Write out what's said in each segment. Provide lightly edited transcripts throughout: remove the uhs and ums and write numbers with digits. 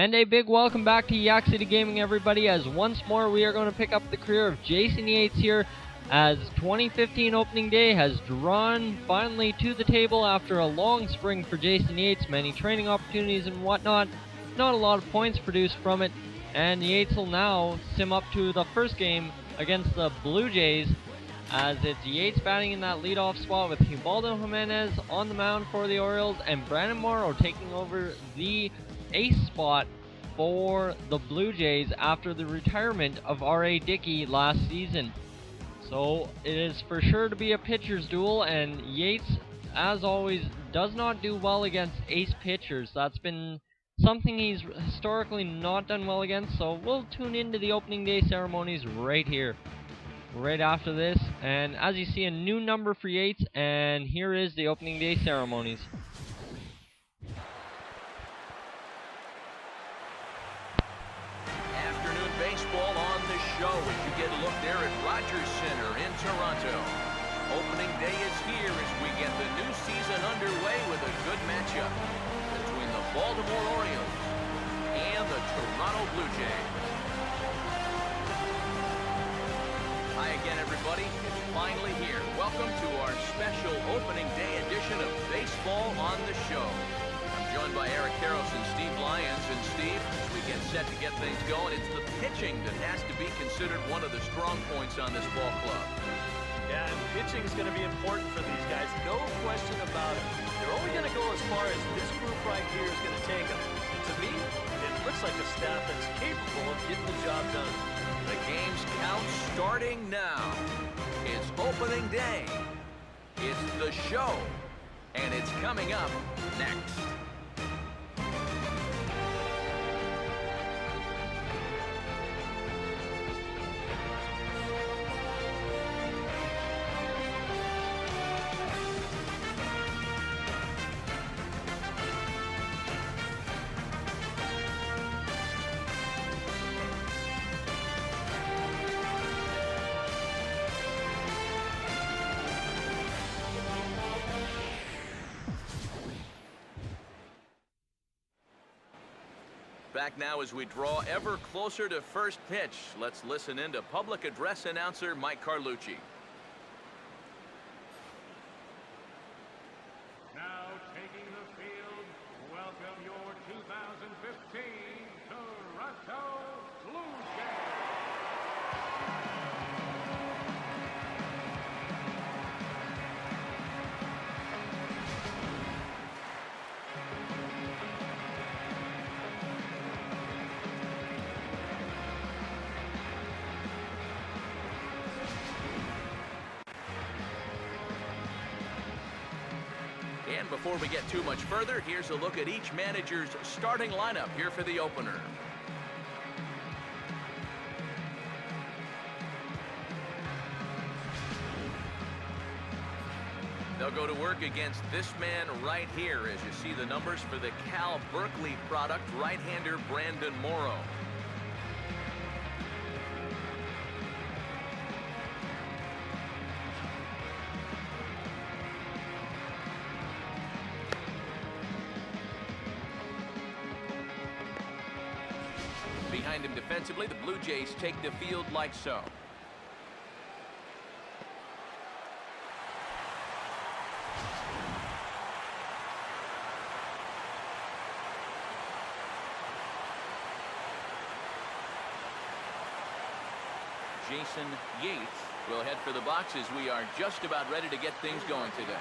And a big welcome back to Yak City Gaming, everybody, as once more we are going to pick up the career of Jason Yates here, as 2015 opening day has drawn finally to the table after a long spring for Jason Yates, many training opportunities and whatnot, not a lot of points produced from it, and Yates will now sim up to the first game against the Blue Jays, as it's Yates batting in that leadoff spot with Ubaldo Jimenez on the mound for the Orioles, and Brandon Morrow taking over the ace spot for the Blue Jays after the retirement of R.A. Dickey last season. So it is for sure to be a pitcher's duel, and Yates, as always, does not do well against ace pitchers. That's been something he's historically not done well against, so we'll tune into the opening day ceremonies right here, right after this. And as you see, a new number for Yates, and here is the opening day ceremonies. Baseball on the show as you get a look there at Rogers Center in Toronto. Opening day is here as we get the new season underway with a good matchup between the Baltimore Orioles and the Toronto Blue Jays. Hi again, everybody. It's finally here. Welcome to our special opening day edition of Baseball on the Show. Joined by Eric Karros and Steve Lyons. And Steve, as we get set to get things going, it's the pitching that has to be considered one of the strong points on this ball club. Yeah, and pitching is going to be important for these guys, no question about it. They're only going to go as far as this group right here is going to take them. To me, it looks like a staff that's capable of getting the job done. The game's count starting now. It's opening day. It's the show. And it's coming up next. Back now as we draw ever closer to first pitch. Let's listen in to public address announcer Mike Carlucci. Now taking the field, welcome your 2015 Toronto Blue Jays. And before we get too much further, here's a look at each manager's starting lineup here for the opener. They'll go to work against this man right here as you see the numbers for the Cal Berkeley product, right-hander Brandon Morrow. Behind him defensively, the Blue Jays take the field like so. Jason Yates will head for the box as we are just about ready to get things going today.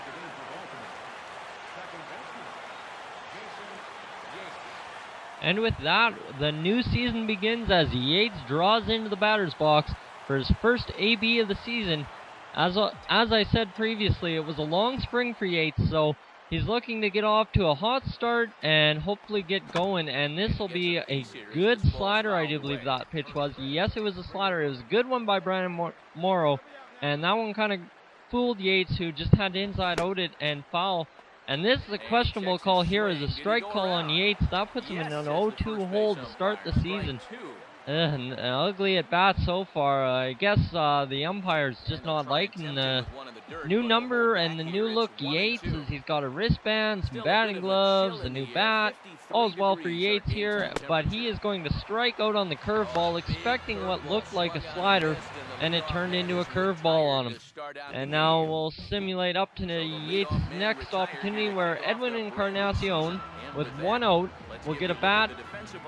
And with that, the new season begins as Yates draws into the batter's box for his first AB of the season. As I said previously, it was a long spring for Yates, so he's looking to get off to a hot start and hopefully get going. And this will be a good slider, I do believe that pitch was. Yes, it was a slider. It was a good one by Brandon Morrow, and that one kind of fooled Yates, who just had to inside out it and foul. And this is a questionable call here as a strike call on Yates. That puts him in an 0-2 hole to start the season. An ugly at bat so far. I guess the umpire's just not liking the new number and the new look Yates, as he's got a wristband, some batting gloves, a new bat. All's well for Yates here, but he is going to strike out on the curveball, expecting what looked like a slider, and it turned into a curveball on him. And now we'll simulate up to Yates' next opportunity, where Edwin Encarnacion, with 1 out, will get a bat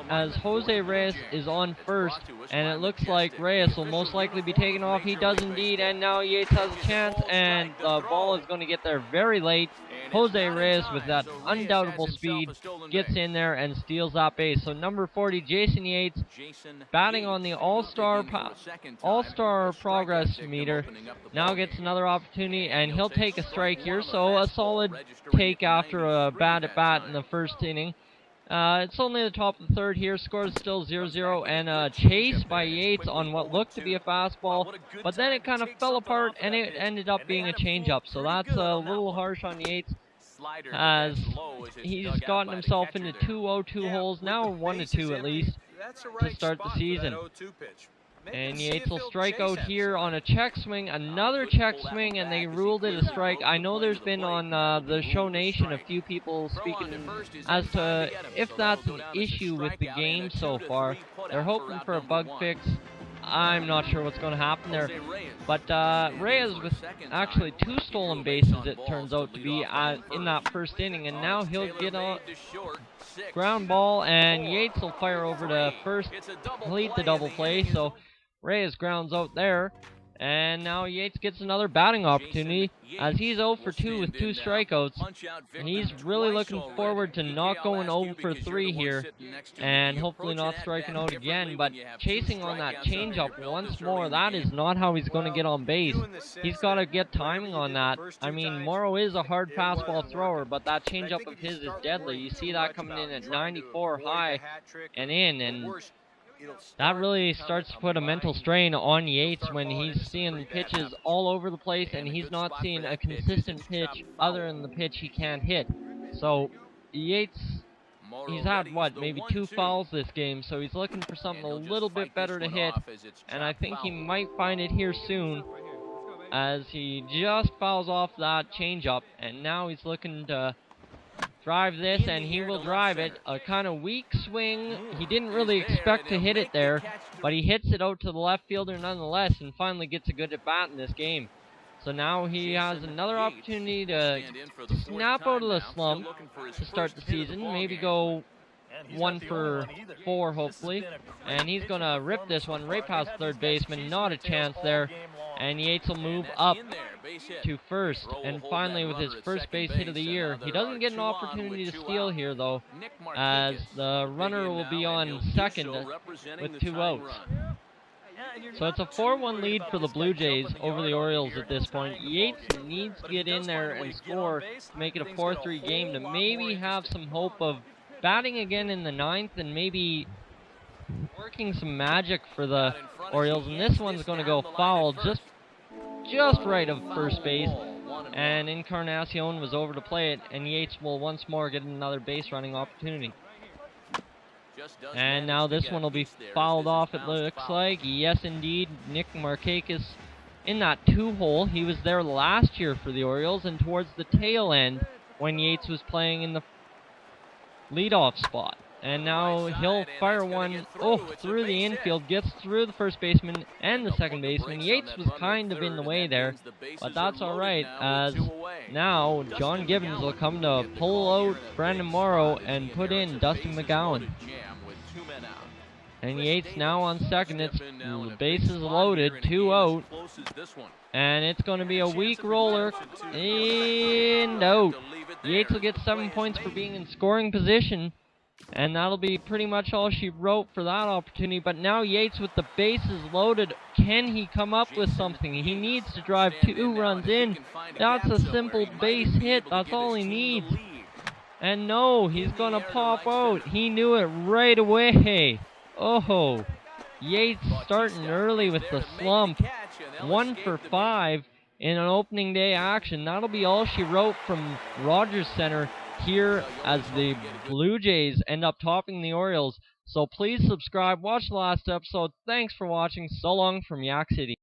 as Jose Reyes is on first, and it looks like Reyes will most likely be taken off. He does indeed, and now Yates has a chance, and the ball is going to get there very late. Jose Reyes, with that undoubtable speed, gets in there and steals that base. So number 40, Jason Yates, batting on the All-Star progress meter, now gets another opportunity, and he'll take a strike here. So a solid take after a bad at bat in the first inning. It's only the top of the third here. Score is still 0-0, and a chase by Yates on what looked to be a fastball, but then it kind of fell apart, and it ended up being a changeup. So that's a little harsh on Yates, as he's gotten himself into 2 0-2 holes, now 1-2 at least, to start the season. And Yates will strike out here on a check swing, another check swing, and they ruled it a strike. I know there's been on the Show Nation a few people speaking as to if that's an issue with the game so far. They're hoping for a bug fix. I'm not sure what's going to happen there. But Reyes with actually 2 stolen bases, it turns out to be, in that first inning. And now he'll get a ground ball, and Yates will fire over to first, complete the double play. So Reyes grounds out there, and now Yates gets another batting opportunity, as he's 0 for 2 with 2 strikeouts, and he's really looking forward to not going 0 for 3 here, and hopefully not striking out again, but chasing on that changeup once more. That is not how he's going to get on base. He's got to get timing on that. I mean, Morrow is a hard fastball thrower, but that changeup of his is deadly. You see that coming in at 94 high and in, and that really starts to put a mental strain on Yates when he's seeing pitches all over the place, and he's not seeing a consistent pitch other than the pitch he can't hit. So Yates, he's had, what, maybe 2 fouls this game, so he's looking for something a little bit better to hit, and I think he might find it here soon, as he just fouls off that changeup, and now he's looking to drive this, and he will drive it. A kind of weak swing. He didn't really expect to hit it there, but he hits it out to the left fielder nonetheless, and finally gets a good at bat in this game. So now he has another opportunity to snap out of the slump to start the season. Maybe go 1 for 4, hopefully. And he's going to rip this one right past third baseman. Not a chance there. And Yates will move up to first. And finally, with his first base hit of the year, he doesn't get an opportunity to steal here, though, as the runner will be on second with 2 outs. So it's a 4-1 lead for the Blue Jays over the Orioles at this point. Yates needs to get in there and score to make it a 4-3 game, to maybe have some hope of batting again in the 9th and maybe working some magic for the Orioles. And this one's going to go foul just right of first base, and Encarnacion was over to play it, and Yates will once more get another base running opportunity. And now this one will be fouled off, it looks like. Yes, indeed, Nick Markakis in that 2-hole. He was there last year for the Orioles, and towards the tail end when Yates was playing in the leadoff spot. And now he'll fire one through the infield, gets through the first baseman and the second baseman. Yates was kind of in the way there, but that's all right, as now John Gibbons will come to pull out Brandon Morrow and put in Dustin McGowan. And Yates now on second. It's the bases loaded, 2 out, and it's going to be a weak roller and out. Yates will get 7 points for being in scoring position. And that'll be pretty much all she wrote for that opportunity. But now Yates with the bases loaded. Can he come up with something? He needs to drive 2 runs in. That's a simple base hit. That's all he needs. And no, he's going to pop out. He knew it right away. Oh, Yates starting early with the slump. 1 for 5 in an opening day action. That'll be all she wrote from Rogers Center here, as the Blue Jays end up topping the Orioles So please subscribe, watch the last episode. Thanks for watching. So long from Yak City.